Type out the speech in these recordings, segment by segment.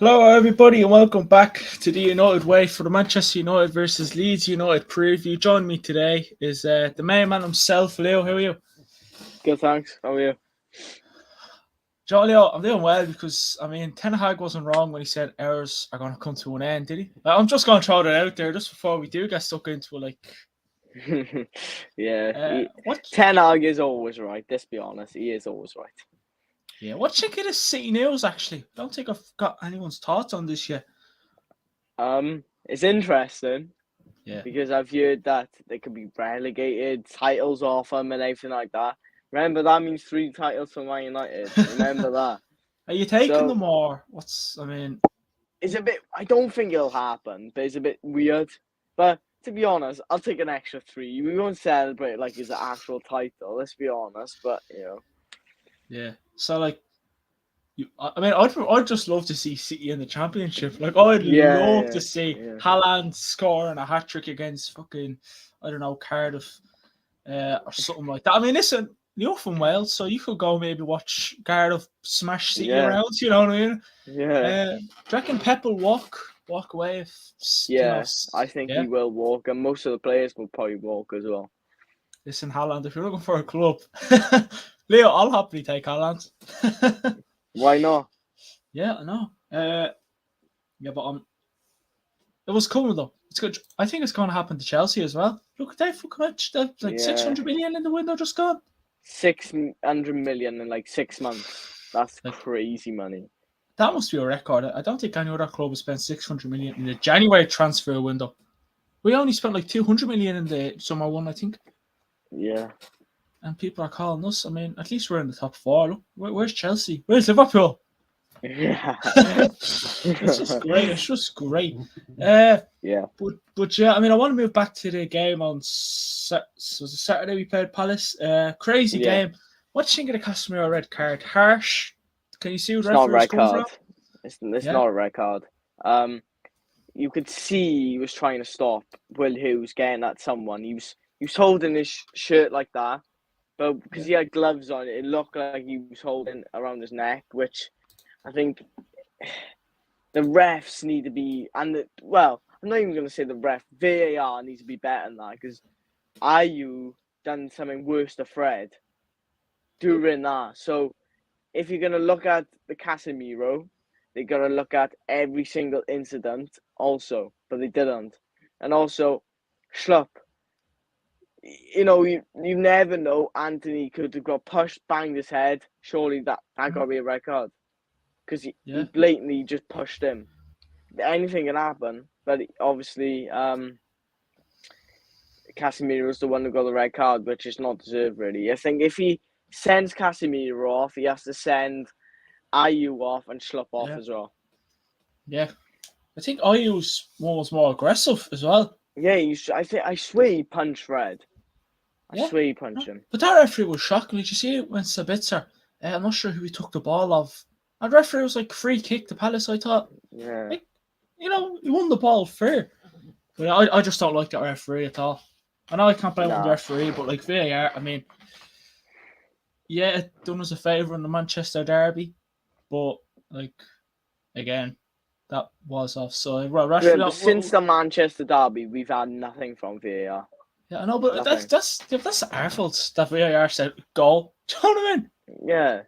Hello, everybody, and welcome back to the United Way for the Manchester United versus Leeds United preview. Joining me today is the main man himself, Leo. How are you? Good, thanks. How are you? Leo, I'm doing well because, Ten Hag wasn't wrong when he said errors are going to come to an end, did he? I'm just going to throw that out there just before we do get stuck into it. What? Ten Hag is always right. Let's be honest, he is always right. Yeah, what do you think of the City news, actually? I don't think I've got anyone's thoughts on this yet. It's interesting. Yeah. Because I've heard that they could be relegated, titles off them and everything like that. Remember, that means 3 titles for Man United. Remember that. Are you taking them or what's, It's a bit, I don't think it'll happen, but it's a bit weird. But to be honest, I'll take an extra 3. We won't celebrate like it's an actual title, let's be honest, but, Yeah. So, I'd just love to see City in the Championship. I'd love to see Haaland scoring a hat trick against fucking, I don't know, Cardiff or something like that. Listen, you're from Wales, so you could go maybe watch Cardiff smash City around. You know what I mean? Yeah. Do you reckon Pep will walk away? I think he will walk, and most of the players will probably walk as well. Listen, Haaland, if you're looking for a club, Leo, I'll happily take Haaland. Why not? Yeah, I know. But it was coming though. It's good. I think it's going to happen to Chelsea as well. Look, they've like 600 million in the window just gone. 600 million in like 6 months. That's crazy money. That must be a record. I don't think any other club has spent 600 million in the January transfer window. We only spent like 200 million in the summer one, I think. Yeah. And people are calling us. At least we're in the top 4. Look, where's Chelsea? Where's Liverpool? Yeah. It's just great. Yeah. But yeah, I want to move back to the game on Saturday we played Palace. Crazy game. What do you think of the Casemiro red card? Harsh? Can you see what referee was coming from? It's not a red card. You could see he was trying to stop Will Hughes getting at someone. He was holding his shirt like that, but because he had gloves on, it looked like he was holding around his neck, which I think the refs need to be, I'm not even going to say the ref, VAR needs to be better than that, because IU done something worse to Fred during that. So if you're going to look at the Casemiro, they're going to look at every single incident also, but they didn't. And also, Schlupp, you never know. Anthony could have got pushed, banged his head. Surely that got to be a red card. Because he blatantly just pushed him. Anything can happen, but obviously Casemiro was the one who got the red card, which is not deserved, really. I think if he sends Casemiro off, he has to send IU off and Schlupp off as well. Yeah. I think IU's was more aggressive as well. Yeah, I swear he punched Fred. I swear he punched him. But that referee was shocking. Did you see it when Sabitzer? I'm not sure who he took the ball off. That referee was like free kick to Palace, I thought. Yeah. He won the ball fair. But I just don't like that referee at all. I know I can't blame the referee, but like VAR, it done us a favour in the Manchester derby. But again, that was offside. Since the Manchester derby, we've had nothing from VAR. Yeah, I know, but that's our fault that VAR said goal. Do you know what I mean? Yeah.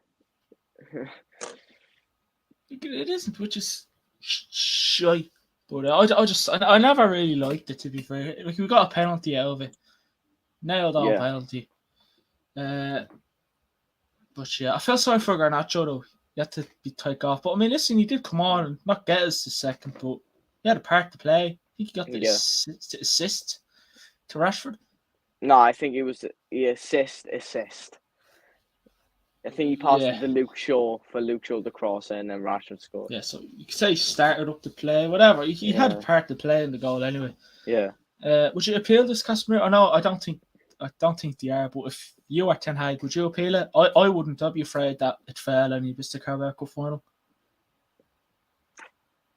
It isn't, which is shy. But I never really liked it, to be fair. We got a penalty out of it. Nailed on penalty. But yeah, I felt sorry for Garnacho though. He had to be taken off. But listen, he did come on and not get us the second, but he had a part to play. I think he got the assist to Rashford. No, I think it was the assist. I think he passed it to Luke Shaw for Luke Shaw to cross and then Rashford scored. Yeah, so you could say he started up the play, whatever. He had a part to play in the goal anyway. Yeah. Would you appeal this, Casemiro? No, I don't think they are. But if you are Ten Hag, would you appeal it? I wouldn't. I'd be afraid that it fell and he missed the Carabao Cup final.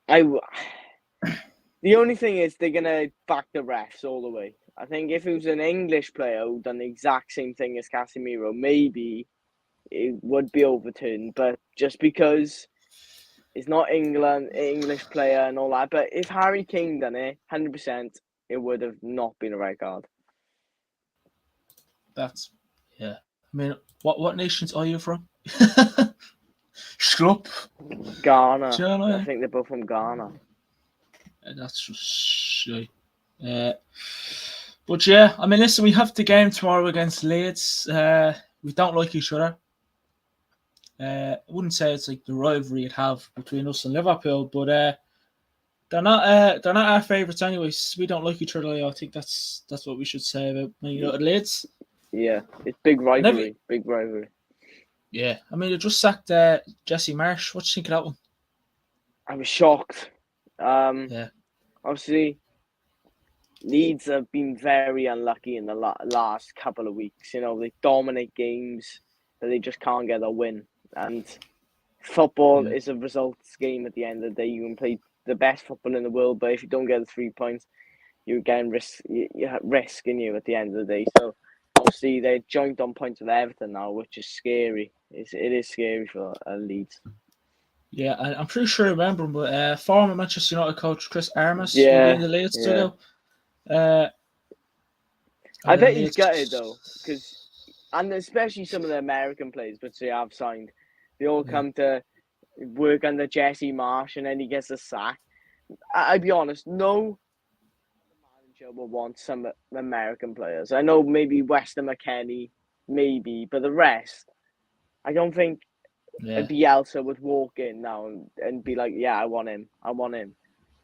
The only thing is they're gonna back the refs all the way. I think if it was an English player who done the exact same thing as Casemiro, maybe it would be overturned. But just because He's not English player and all that. But if Harry Kane done it, 100%, it would have not been a red card. That's I mean, what nations are you from? Schlupp. Ghana. Do you know? I think they're both from Ghana. That's just shy. But yeah, I mean, listen, we have the game tomorrow against Leeds. We don't like each other. I wouldn't say it's like the rivalry you'd have between us and Liverpool, but they're not our favourites anyways. We don't like each other. I think that's what we should say about Man United Leeds. Yeah, it's big rivalry. Big rivalry. Yeah, I mean, they just sacked Jesse Marsh. What do you think of that one? I was shocked. Yeah. Obviously, Leeds have been very unlucky in the last couple of weeks. You know, they dominate games, but they just can't get a win. And football is a results game at the end of the day. You can play the best football in the world, but if you don't get the 3 points, you're getting risk in you at the end of the day. So, obviously, they're joint on points with Everton now, which is scary. It is scary for Leeds. Yeah, I'm pretty sure I remember him, but former Manchester United coach Chris Armas will be in the Leeds studio. I bet he's gutted though, and especially some of the American players, which they have signed, they all come to work under Jesse Marsh, and then he gets a sack. I'll be honest, no manager will want some American players. I know maybe Weston McKennie, maybe, but the rest, I don't think Bielsa would walk in now and be like, yeah, I want him.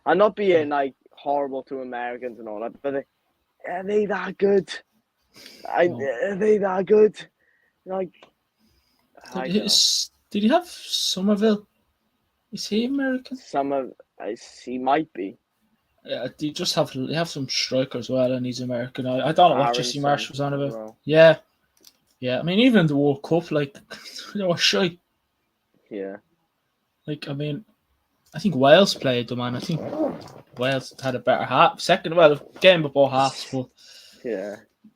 I'm not being like horrible to Americans and all that, but are they that good? Are they that good? Like, did he have Somerville? Is he American? He might be. Yeah, they have some striker as well, and he's American. I don't know what Jesse Marsh was on about. Well. Yeah. I mean, even in the World Cup, like, they were shy. Yeah. Like, I mean, I think Wales played them, and I think Wales had a better half. Game before half, but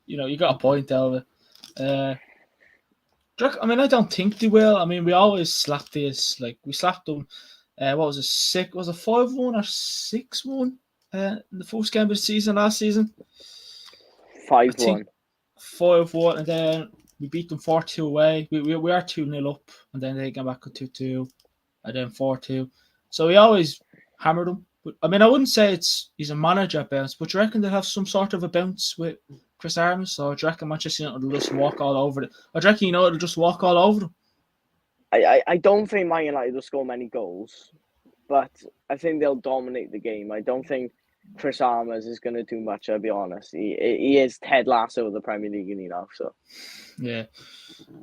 you know, you got a point out of it. I mean, I don't think they will. I mean, we always slap this. Like, we slapped them. What was it? Was it 5-1 or 6-1? In the first game of the season last season. 5-1. 5-1, and then we beat them 4-2 away. We are 2-0 up, and then they came back at 2-2, and then 4-2. So we always hammered them. But I mean, I wouldn't say he's a manager bounce, but do you reckon they'll have some sort of a bounce with Chris Armas, or do you reckon Manchester United will just walk all over it? Or do you reckon United will just walk all over them? I don't think Man United will score many goals, but I think they'll dominate the game. I don't think Chris Armas is going to do much, I'll be honest. He is Ted Lasso of the Premier League, you know, so. Yeah.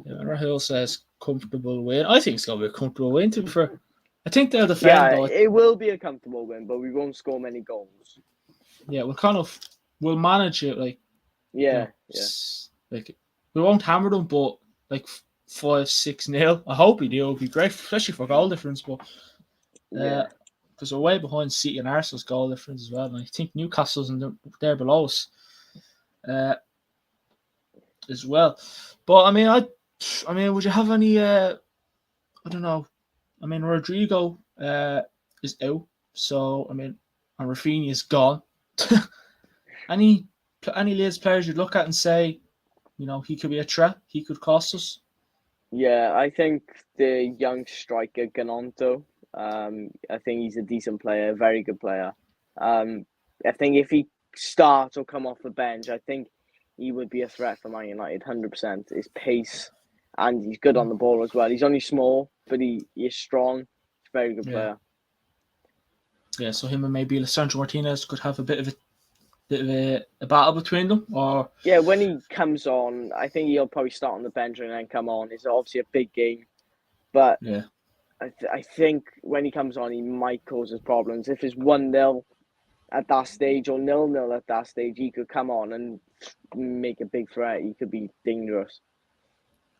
Rahul says comfortable win. I think it's going to be a comfortable win, to be fair. I think they'll defend, though. It will be a comfortable win, but we won't score many goals. Yeah, we'll manage it, like. Yeah. Like, we won't hammer them, but like 5-6-0. I hope we do. It'll be great, especially for goal difference. But because we're way behind City and Arsenal's goal difference as well, and I think Newcastle's there below us as well. But I mean, would you have any? I don't know. I mean, Rodrigo is out, so I mean, and Rafinha is gone. Any Leeds players you'd look at and say, you know, he could be a threat, he could cost us? Yeah, I think the young striker Ganonto, I think he's a decent player, a very good player. I think if he starts or come off the bench, I think he would be a threat for Man United, 100%. His pace, and he's good on the ball as well. He's only small, but he is strong. He's a very good player. Yeah, so him and maybe Lisandro Martinez could have a bit of a battle between them, or when he comes on, I think he'll probably start on the bench and then come on. It's obviously a big game, but I think when he comes on, he might cause us problems. If it's 1-0 at that stage or 0-0 at that stage, he could come on and make a big threat. He could be dangerous.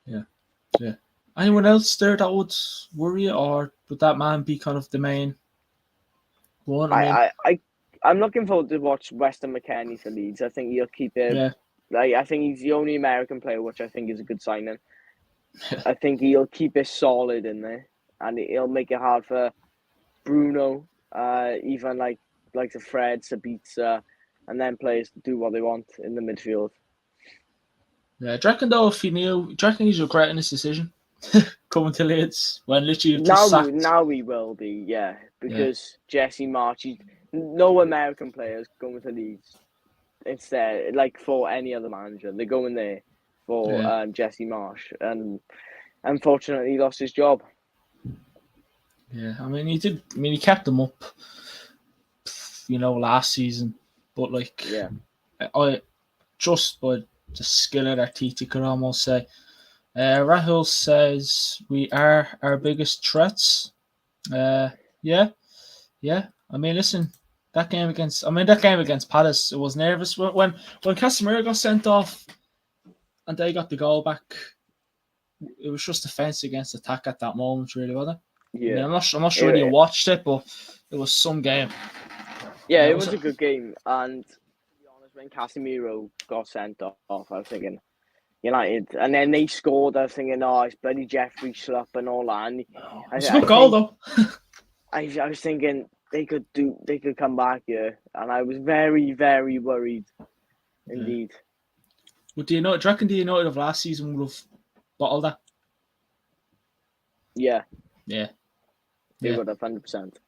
Yeah. Anyone else there that would worry you, or would that man be kind of the main one? I'm looking forward to watch Weston McKennie for Leeds. I think he'll keep it. Yeah. I think he's the only American player, which I think is a good signing. I think he'll keep it solid in there, and he'll make it hard for Bruno, even like the Fred, Sabitzer, and then players to do what they want in the midfield. Yeah, do you reckon though, do you reckon he's regretting his decision coming to Leeds when literally you've just sacked? Now we will be, because Jesse March, no American players going to Leeds instead, like for any other manager. They're going there for Jesse Marsh, and unfortunately he lost his job. Yeah, I mean he kept them up, last season, but I just by the skill of their teeth, you could almost say. Rahul says we are our biggest threats. Yeah. I mean, listen, that game against Palace, it was nervous when Casemiro got sent off, and they got the goal back. It was just defense against attack at that moment, really, wasn't it? Yeah, I mean, I'm not sure whether you watched it, but it was some game. Yeah, it was a good game, and to be honest, when Casemiro got sent off, I was thinking United, and then they scored. I was thinking, oh, it's bloody Jeffrey Schlupp and all that. And it's a good goal though. I was thinking they could come back here, and I was very, very worried, indeed. But do you reckon the United of last season would have bottled that? Yeah. They Yeah. would have 100%.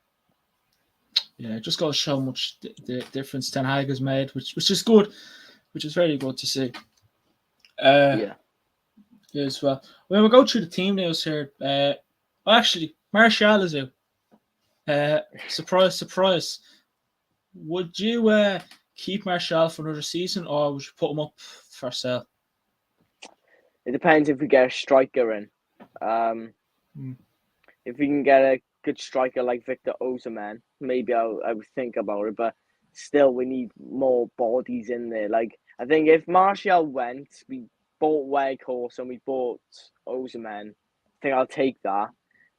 Yeah, it just got to show how much the difference Ten Hag has made, which is good, which is very good to see. As well. When we go through the team news here, actually, Martial is out. Surprise. Would you keep Martial for another season, or would you put him up for sale? It depends if we get a striker in. If we can get a good striker like Victor Osimhen, maybe I would think about it. But still, we need more bodies in there. Like, I think if Martial went, we bought Weghorst and we bought Osimhen, I think I'll take that.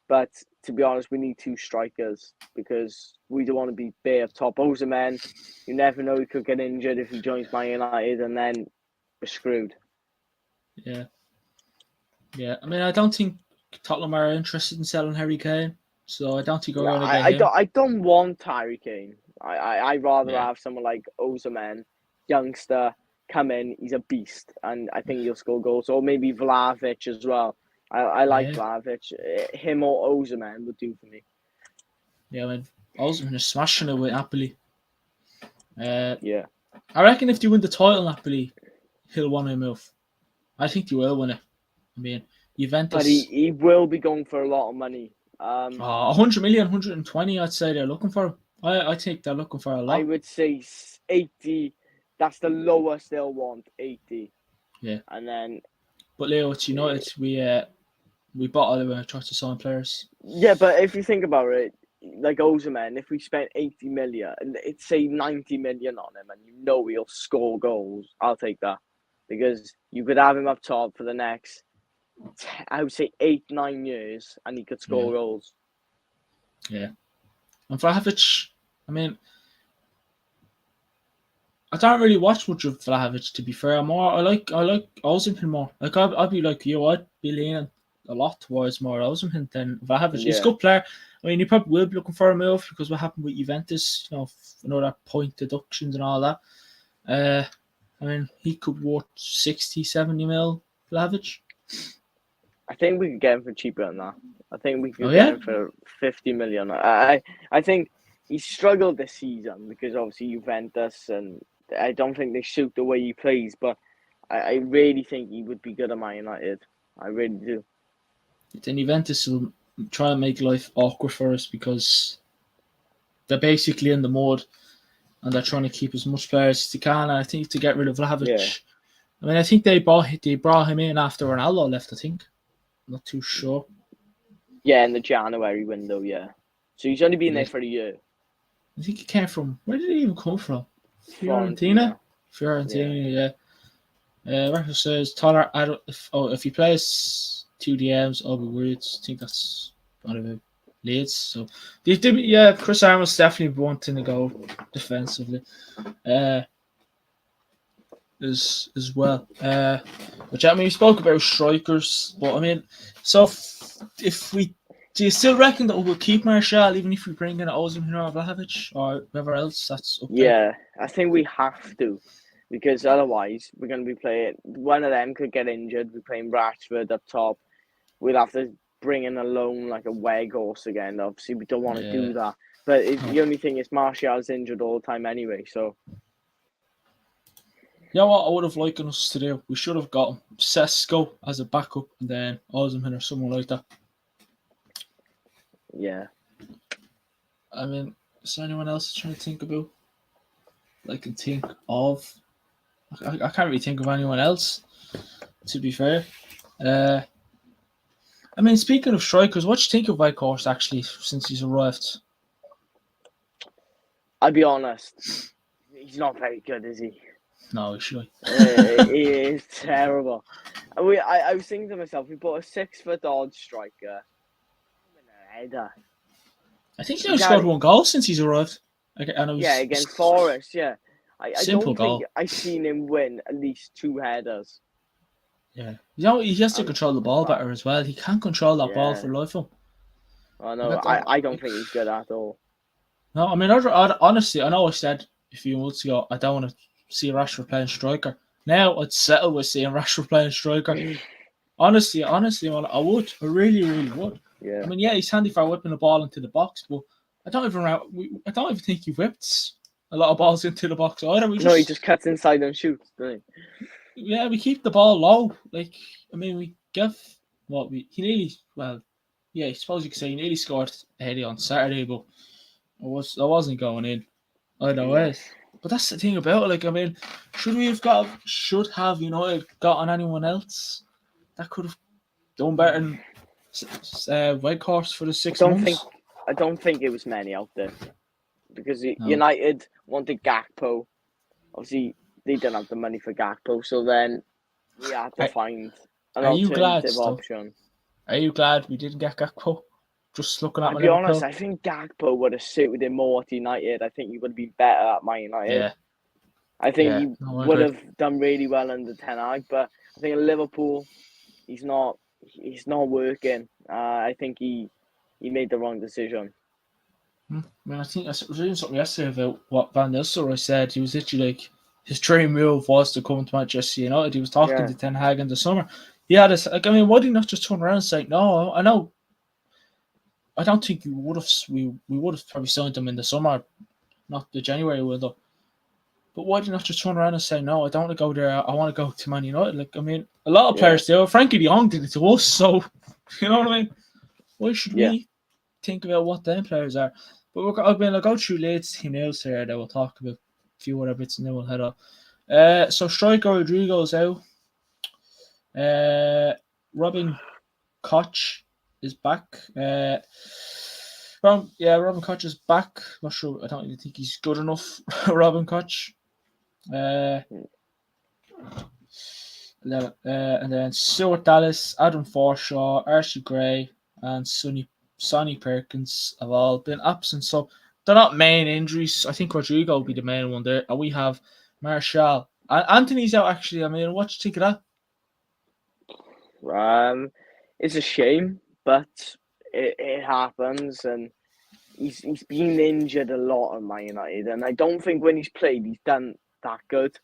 But to be honest, we need two strikers because we don't want to be bare up top. Osimhen, you never know, he could get injured if he joins Man United, and then we're screwed. Yeah. I mean, I don't think Tottenham are interested in selling Harry Kane, so I don't think we're going to get him. I don't want Harry Kane. I'd rather have someone like Osimhen, youngster, come in. He's a beast, and I think he'll score goals. Or maybe Vlahovic as well. I like Vlahovic. Him or Osimhen would do for me. Yeah, I mean, Osimhen is smashing it with Napoli. I reckon if they win the title, Napoli, he'll want to move. I think they will win it. I mean, Juventus. But he will be going for a lot of money. 100 million, 120, I'd say they're looking for. I think they're looking for a lot. I would say 80. That's the lowest they'll want, 80. Yeah. And then. But Leo, it's United. We bought all the try to sign players. Yeah, but if you think about it, like Osimhen, if we spent 80 million, it's say 90 million on him, and he'll score goals, I'll take that. Because you could have him up top for the next, I would say 8-9 years, and he could score goals. Yeah. And Vlahovic, I mean, I don't really watch much of Vlahovic, to be fair. I like Osimhen more. Like I'd be like you, I'd be leaning a lot towards more Osimhen than Vlahovic. Yeah. He's a good player. I mean, he probably will be looking for a move because what happened with Juventus, another point deductions and all that. I mean, he could worth 60, 70 mil, Vlahovic. I think we could get him for cheaper than that. I think we could get him for 50 million. I think he struggled this season because obviously Juventus, and I don't think they suit the way he plays, but I really think he would be good at Man United. I really do. Then Juventus will try and make life awkward for us because they're basically in the mud and they're trying to keep as much players as they can. And I think to get rid of Vlahovic, I mean, I think they brought him in after Ronaldo left, I think. I'm not too sure. Yeah, in the January window, So he's only been there for a year. I think he came from, where did he even come from? Fiorentina, yeah. Rachel says, Tyler, if he plays 2 DMs, I'll be worried. I think that's one of the Leeds. So, Chris Arnold's definitely wanting to go defensively. As well. Which I mean, we spoke about strikers, but I mean, so if we Do you still reckon that we'll keep Martial even if we bring in Ozim or Vlahovic or whoever else that's up there? Yeah, I think we have to, because otherwise we're going to be playing. One of them could get injured. We're playing Rashford up top. We'll have to bring in a loan like a Weghorst again. Obviously, we don't want to do that. But the only thing is Martial's injured all the time anyway. So, you know what I would have liked us to do? We should have got Sesko as a backup and then Ozim or someone like that. yeah. I mean, is there anyone else trying to think about? I can think of. I can't really think of anyone else, to be fair. I mean, speaking of strikers, what do you think of Weghorst actually since he's arrived? I'll be honest, he's not very good, is he? No, he should. He is terrible. I was thinking to myself, we bought a 6 foot odd striker. A header. I think he's only scored 1 goal since he's arrived. Against Forest, yeah. I Simple don't goal. think I've seen him win at least 2 headers. Yeah. You know, he has to control the ball better as well. He can't control that ball for life of him. Oh, no, I don't think he's good at all. No, I mean, honestly, I know I said a few months ago I don't want to see Rashford playing striker. Now I'd settle with seeing Rashford playing striker. honestly, man, I would. I really, really would. Yeah. I mean, yeah, he's handy for whipping the ball into the box, but I don't even think he whipped a lot of balls into the box either. He just cuts inside and shoots, doesn't he? Yeah, we keep the ball low. Like, I mean, we give I suppose you could say he nearly scored a header on Saturday, but I wasn't going in either way. But that's the thing about it. Like, I mean, should have United gotten anyone else that could have done better than Weghorst for the 6 months? I don't think it was many out there, because United wanted Gakpo. Obviously, they didn't have the money for Gakpo, so then we had to find an alternative option. Are you glad we didn't get Gakpo? Just looking at to be honest, I think Gakpo would have suited him more at United. I think he would have been better at Man United. Yeah. I think he would have done really well under Ten Hag, but I think at Liverpool, he's not working. I think he made the wrong decision. I mean, I think I was reading something yesterday about what Van Nistelrooy said. He was literally like, his dream move was to come to Manchester United. He was talking to Ten Hag in the summer. He had why did he not just turn around and say, no, I know. I don't think we would have probably signed him in the summer, not the January window. But why did you not just turn around and say, no, I don't want to go there. I want to go to Man United. Like, I mean, a lot of players do. Frankie de Jong did it to us, so you know what I mean? Why should we think about what them players are? But I'll go through Leeds team news here that we'll talk about a few other bits and then we'll head off. So striker Rodrigo's out. Robin Koch is back. Robin Koch is back. Not sure. I don't even think he's good enough. Robin Koch. And then Stuart Dallas, Adam Forshaw, Archie Gray, and Sonny Perkins have all been absent. So they're not main injuries. I think Rodrigo will be the main one there. And we have Martial. Anthony's out actually. I mean, what do you think of that? It's a shame, but it happens, and he's been injured a lot at Man United, and I don't think when he's played he's done that good.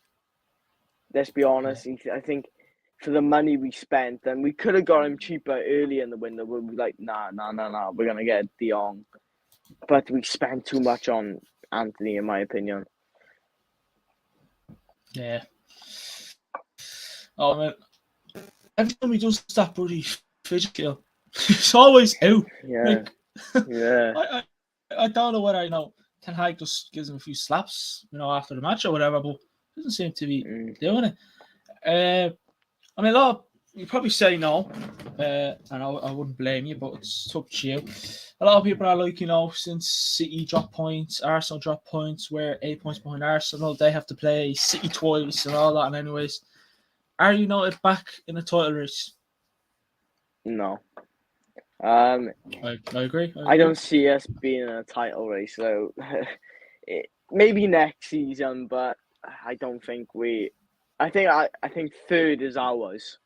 Let's be honest. I think for the money we spent, and we could have got him cheaper early in the window, we'd be like, nah, we're gonna get De Jong, but we spent too much on Anthony, in my opinion. Yeah. Oh man, every time he does that bloody fidget kill, he's always out. Yeah. I don't know whether Ten Hag just gives him a few slaps, after the match or whatever, but doesn't seem to be doing it. I mean, a lot of you probably say no, and I wouldn't blame you, but it's up to you. A lot of people are like, since City dropped points, Arsenal dropped points, we're 8 points behind Arsenal, they have to play City twice and all that. And anyways, are United back in a title race? No. I agree. I don't see us being in a title race, though. Maybe next season, but I don't think we. I think third is ours.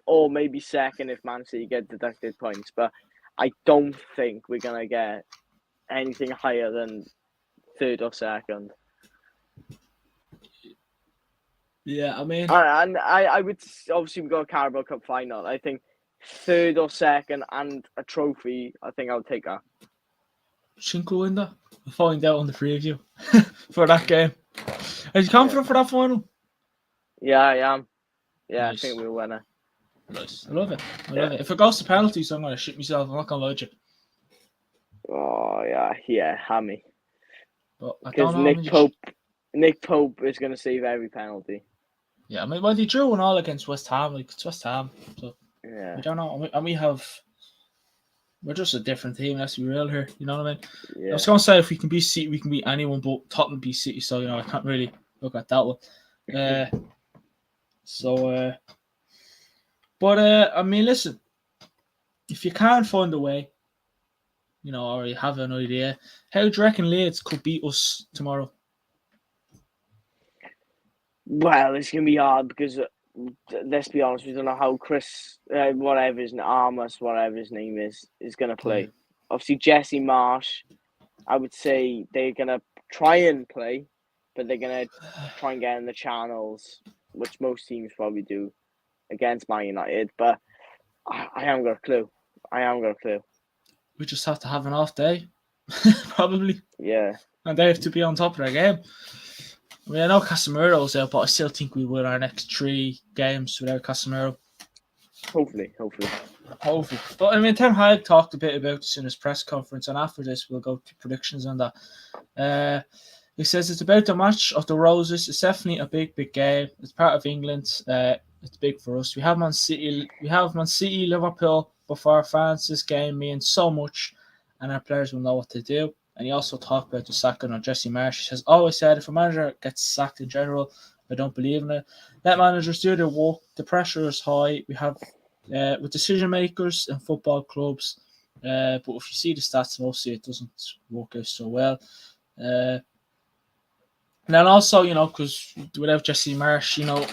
Or maybe second if Man City get deducted points. But I don't think we're going to get anything higher than third or second. Yeah, I mean, And I would, obviously we got a Carabao Cup final. I think third or second and a trophy, I think I'll take that. think we'll win that. We'll find out on the preview for that game. Are you confident for that final? Yeah, I am. Yeah, Nice. I think we'll win it. Nice. I love it. I love it. If it goes to penalties, I'm going to shit myself. I'm not going to lie to you. Oh, yeah, hammy. But I Because don't know. Nick Pope is going to save every penalty. Yeah, I mean, well, they drew 1-1 against West Ham. Like, it's West Ham. So, Yeah. we don't know. And we're just a different team. Let's be real here. You know what I mean? Yeah. I was going to say if we can beat City, we can beat anyone, but Tottenham beat City. So, I can't really look at that one. I mean, listen, if you can't find a way, or you have an idea, how do you reckon Leeds could beat us tomorrow? Well, it's going to be hard because, let's be honest, we don't know how Chris, whatever his name is going to play. Yeah. Obviously, Jesse Marsh, I would say they're going to try and play, but they're going to try and get in the channels, which most teams probably do against Man United. But I haven't got a clue. We just have to have an off day, probably. Yeah. And they have to be on top of their game. I mean, I know Casemiro's out, but I still think we win our next 3 games without Casemiro. Hopefully. But I mean, Ten Hag talked a bit about this in his press conference, and after this, we'll go to predictions on that. He says it's about the match of the Roses. It's definitely a big game. It's part of England. It's big for us. We have Man City, Liverpool, but for our fans, this game means so much, and our players will know what to do. And he also talked about the sacking of Jesse Marsh. He says, always said, if a manager gets sacked in general, I don't believe in it. Let managers do their work. The pressure is high. We have with decision makers and football clubs, but if you see the stats, mostly it doesn't work out so well. And then also, because without Jesse Marsh, will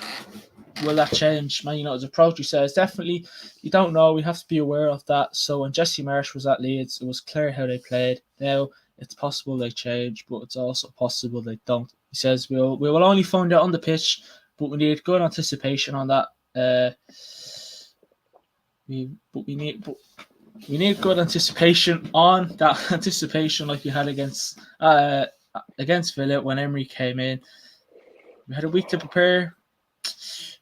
that change Man United's approach? He says definitely. You don't know. We have to be aware of that. So when Jesse Marsh was at Leeds, it was clear how they played. Now it's possible they change, but it's also possible they don't. He says we will only find out on the pitch, but we need good anticipation on that. We need good anticipation on that anticipation like we had against Villa when Emery came in. We had a week to prepare,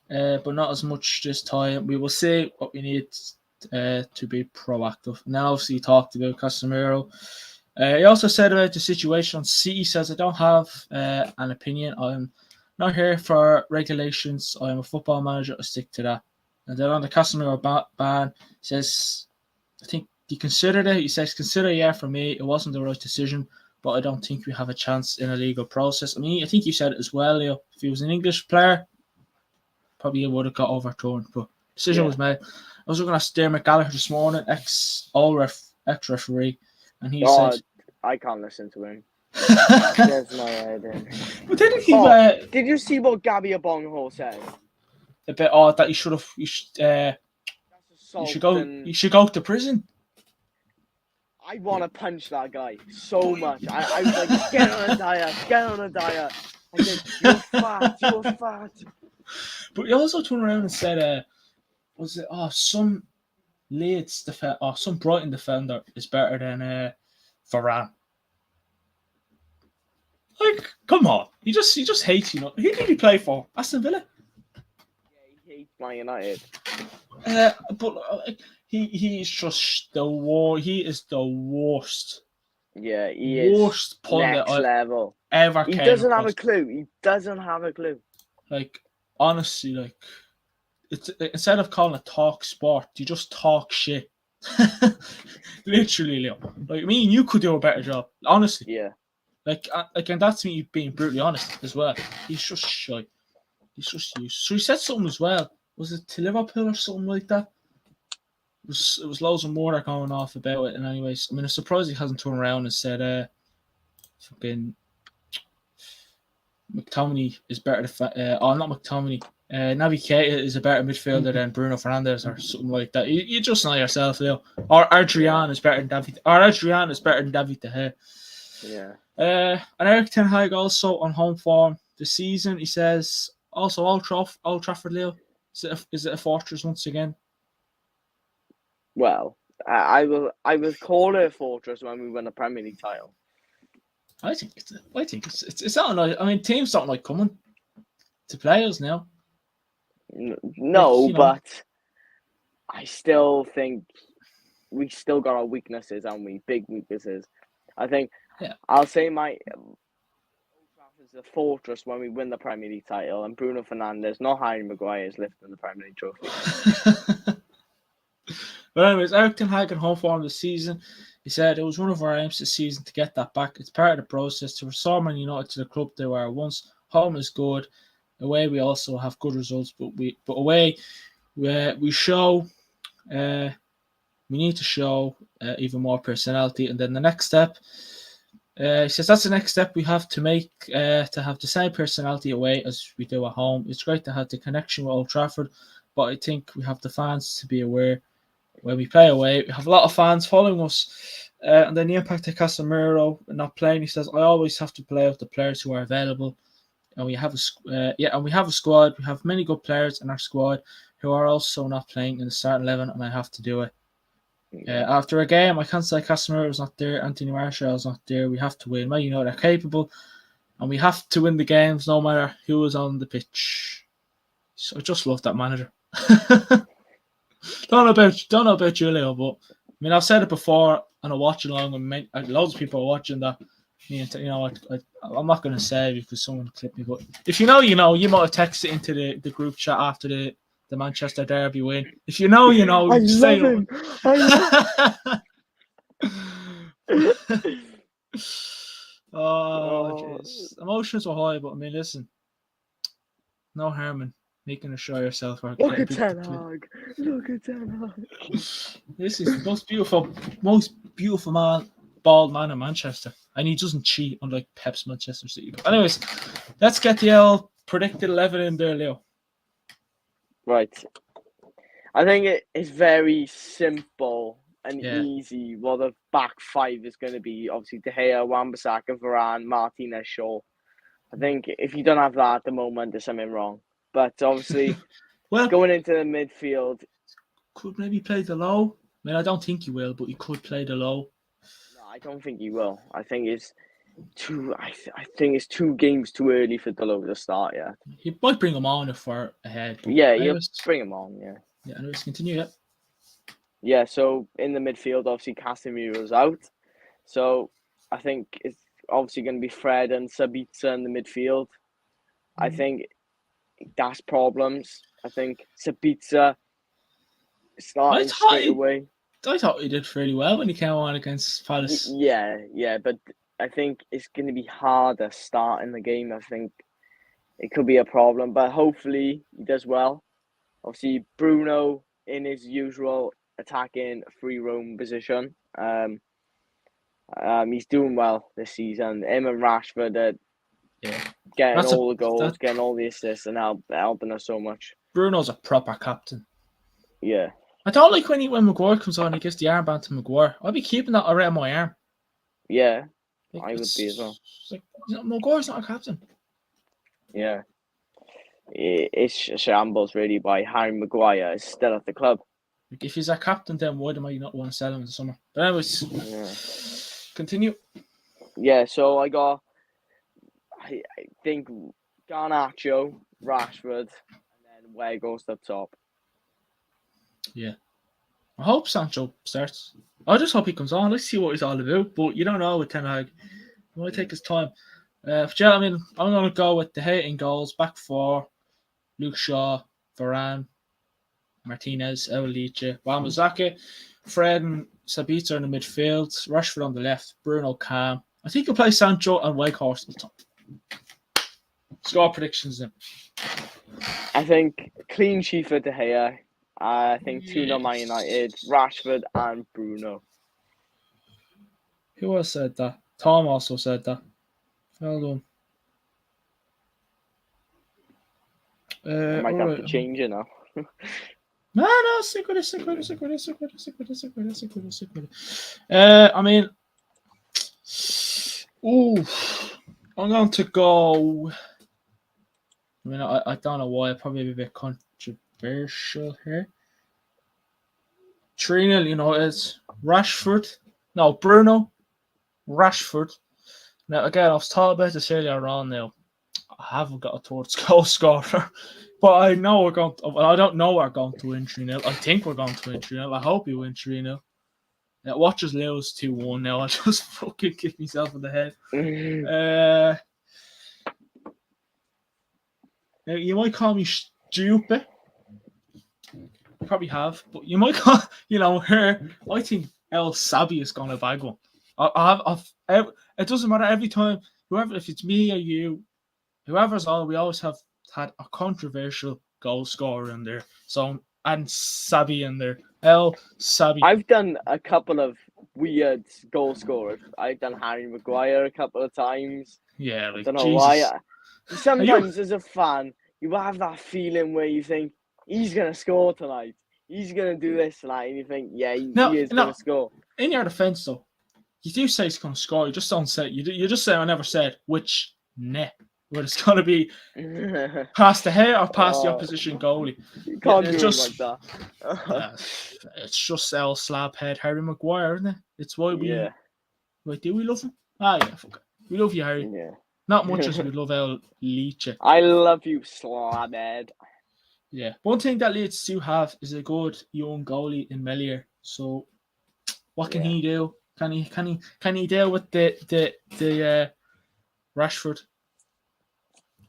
but not as much this time. We will see what we need to be proactive. And then obviously he talked about Casemiro. He also said about the situation on City. He says, I don't have an opinion. I'm not here for regulations. I'm a football manager. I stick to that. And then on the Casemiro ban, he says, I think he considered it. He says, consider, for me, it wasn't the right decision, but I don't think we have a chance in a legal process. I mean, I think you said it as well, Leo. If he was an English player, probably it would have got overturned, but decision was made. I was looking at Dermot Gallagher this morning, ex-referee, and he said, I can't listen to him. There's my head in. But didn't he? Did you see what Gabby Abonghol said? A bit odd that you should go to prison. I want to punch that guy so much. I was like, get on a diet. I said, you're fat. But he also turned around and said, some Leeds defender or some Brighton defender is better than Varane. Like, come on. He just hates, Who did he play for? Aston Villa? Yeah, he hates Man United. But he's just the worst. He is the worst. Yeah, he is. Worst pundit next level. Ever he came doesn't across. Have a clue. He doesn't have a clue. Like, honestly, like, it's instead of calling it talk sport, you just talk shit. Literally, Leo. Like, me and you could do a better job. Honestly. Yeah. Like, and that's me being brutally honest as well. He's just shy. He's just used. So he said something as well. Was it to Liverpool or something like that? It was loads of more that going off about it. And anyways, I mean, I'm surprised he hasn't turned around and said, fucking McTominay is better than not McTominay. Naby Keita is a better midfielder than Bruno Fernandes or something like that. You just know yourself, Leo. Or Adrian is better than David. Or Adrian is better than David De Gea. Yeah. And Eric Ten Hag also on home form this season. He says also Old Trafford, Leo. Is it a fortress once again? Well, I will call it a fortress when we win a Premier League title. I think it's not like, I mean, teams don't like coming to players now. No, but I still think we still got our weaknesses, and we big weaknesses. I think I'll say my Old Trafford is a fortress when we win the Premier League title, and Bruno Fernandes, not Harry Maguire, is lifting the Premier League trophy. But anyways, Eric Ten Hag in home form this season. He said it was one of our aims this season to get that back. It's part of the process to restore Man United to the club they were once. Home is good. Away we also have good results, but away we show we need to show even more personality. And then the next step, he says that's the next step we have to make to have the same personality away as we do at home. It's great to have the connection with Old Trafford, but I think we have the fans to be aware when we play away. We have a lot of fans following us. And then the impact of Casemiro not playing, he says, I always have to play with the players who are available. And we have a squad. We have many good players in our squad who are also not playing in the starting 11, and I have to do it. After a game, I can't say Casemiro is not there, Anthony Martial is not there. We have to win. Man United are capable, and we have to win the games no matter who is on the pitch. So I just love that manager. Don't know about you, Leo, but I mean, I've said it before, and I watch along, and loads of people are watching that. You know, I'm not going to say because someone clipped me, but if you know, you know. You might have texted into the group chat after the Manchester Derby win. If you know, you know. I love him. Jeez. Emotions are high, but I mean, listen, no harm in making a show yourself. Look at Ten Hag. Look at Ten Hag. This is the most beautiful bald man in Manchester, and he doesn't cheat unlike Pep's Manchester City. But anyways, let's get the predicted 11 in there, Leo. Right. I think it's very simple and easy what the back five is going to be. Obviously, De Gea, Wan-Bissaka, Varane, Martinez, Shaw. I think if you don't have that at the moment, there's something wrong. But obviously, going into the midfield, could maybe play the low. I mean, I don't think he will, but he could play the low. No, I don't think he will. I think it's too. I think it's 2 games too early for Delo to start. Yeah, he might bring him on if we're ahead. Yeah, he'll bring him on. Yeah. Yeah, anyways, continue. Yeah. Yeah. So in the midfield, obviously Casemiro's out. So I think it's obviously going to be Fred and Sabitzer in the midfield. I think that's problems. I think Sabitzer starting straight away. I thought he did fairly well when he came on against Palace. Yeah, but I think it's going to be harder starting the game. I think it could be a problem, but hopefully he does well. Obviously, Bruno in his usual attacking free roam position. He's doing well this season. Him and Rashford are getting all the goals, getting all the assists, and helping us so much. Bruno's a proper captain. Yeah. I don't like when Maguire comes on, he gives the armband to Maguire. I'd be keeping that around my arm. Yeah, I would be as well. Like, Maguire's not a captain. Yeah. It's a shambles, really, by Harry Maguire is still at the club. Like, if he's a captain, then why do I not want to sell him in the summer? But anyways, continue. Yeah, so I think Garnacho, Rashford, and then Weghorst up top. Yeah. I hope Sancho starts. I just hope he comes on. Let's see what he's all about. But you don't know with Ten Hag. He might take his time. I mean, I'm going to go with the hating goals. Back 4. Luke Shaw, Varane, Martinez, Eolice, Wan-Bissaka, Fred and Sabitzer in the midfield, Rashford on the left, Bruno Cam. I think he'll play Sancho and Weghorst on top. Score predictions then. I think clean sheet for De Gea. I think 2-0 Man United, Rashford and Bruno. Who else said that? Tom also said that. Well done. I might have to change it now. No, stick with it. I mean, I'm going to go. I mean, I don't know why. Probably a bit controversial here. 3-0, it's Rashford. No, Bruno, Rashford. Now, again, I was talking about this earlier on now. I haven't got a towards goal scorer. But I know we're going to, I don't know we're going to win 3-0. I think we're going to win 3-0. I hope we win 3-0. Watch us lose 2-1 now. I just fucking kick myself in the head. You might call me stupid. You probably have. But you might call, her. I think El Sabi is going to bag one. It doesn't matter every time. If it's me or you, whoever's on, we always have had a controversial goal scorer in there. So, and Sabi in there. El Sabi. I've done a couple of weird goal scorers. I've done Harry Maguire a couple of times. Yeah, like, I don't know Jesus. why. Sometimes as a fan, you have that feeling where you think, he's going to score tonight. He's going to do this tonight. And you think, yeah, he is going to score. In your defence, though, you do say he's going to score. You just don't say, you just say, I never said which net. Whether it's going to be past the hair or past the opposition goalie. You can't do it like that. It's just El Slabhead Harry Maguire, isn't it? It's why we... Yeah. Wait, do we love him? Yeah, fuck it. We love you, Harry. Yeah. Not much as we love El Leach. I love you, Slabhead. Yeah. One thing that Leeds do have is a good young goalie in Melier. So, what can he do? Can he deal with the Rashford?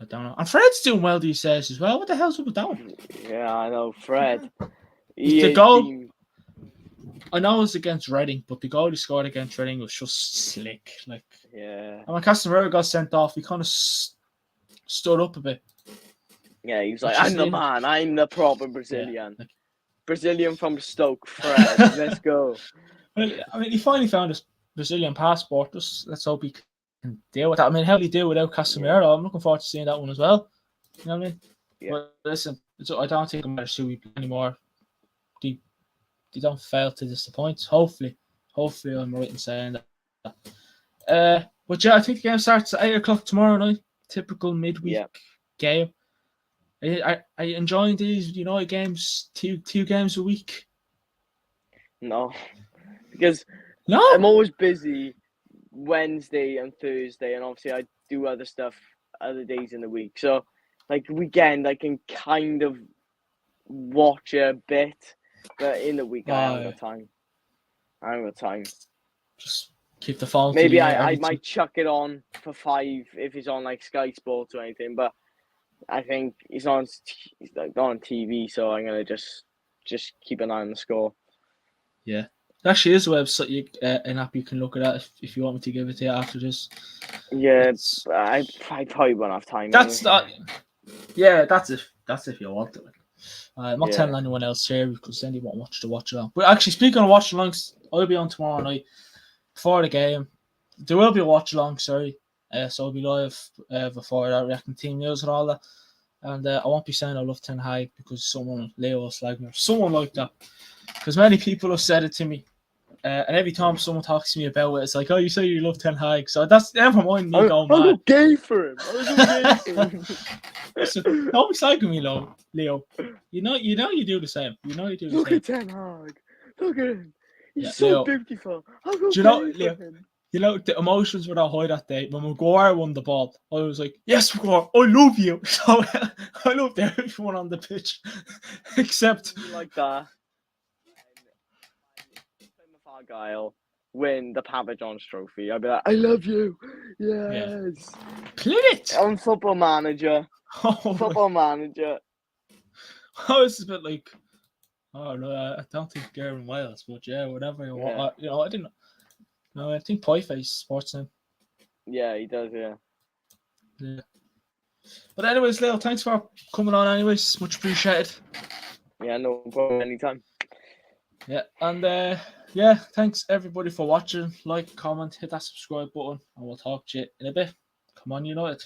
I don't know. And Fred's doing well these days as well. What the hell's up with that one? Yeah, I know. Fred. The goal, I know it was against Reading, but the goal he scored against Reading was just slick. Like, yeah. And when Casemiro got sent off, he kind of stood up a bit. Yeah, he was like, I'm the man. I'm the proper Brazilian. Yeah. Brazilian from Stoke, Fred. Let's go. Well, I mean, he finally found his Brazilian passport. Just let's hope he can deal with that. I mean, how do you deal without Casemiro? Yeah. I'm looking forward to seeing that one as well. You know what I mean? Yeah. But listen, I don't think it matters who we play anymore. They don't fail to disappoint. Hopefully I'm right in saying that. But yeah, I think the game starts at 8 o'clock tomorrow night. Typical midweek game. Are you enjoying these United games? Two games a week? No, because I'm always busy Wednesday and Thursday, and obviously I do other stuff other days in the week. So, like weekend, I can kind of watch a bit, but in the week I haven't got time. I haven't got time. Just keep the phone. Maybe I might chuck it on for 5 if it's on like Sky Sports or anything, but I think he's not on TV, so I'm gonna just keep an eye on the score. Yeah, there actually is a website, an app you can look at that if you want me to give it to you after this. Yeah, I probably won't have time. That's not. Yeah, that's if you want it. I'm not telling anyone else here because then they won't watch along. But actually, speaking of watch alongs, I'll be on tomorrow night before the game. There will be a watch along, sorry. So I'll be live before that, reacting team news and all that. And I won't be saying I love Ten Hag because Leo Slagner, someone like that. Because many people have said it to me. And every time someone talks to me about it, it's like, oh, you say you love Ten Hag. So that's never mind me going mad. I'm gay for him. Listen, don't be slagging me, Leo. You know you do the same. Look at Ten Hag. Look at him. He's so Leo, beautiful. Do you know, Leo? You know, the emotions were that high that day. When Maguire won the ball, I was like, yes, Maguire, I love you. So I loved everyone on the pitch. Except... Like that. Argyle win the Papa John's trophy. I'd be like, I love you. Yes. Play it. On Football Manager. Football Manager. I was a bit like, oh, no, I don't think Gavin Wales, but yeah, whatever you want. I didn't... No, I think Pieface sports him. Yeah, he does, yeah. But anyways, Leo, thanks for coming on anyways. Much appreciated. Yeah, no problem, anytime. Yeah, and thanks everybody for watching. Like, comment, hit that subscribe button, and we'll talk to you in a bit. Come on, United.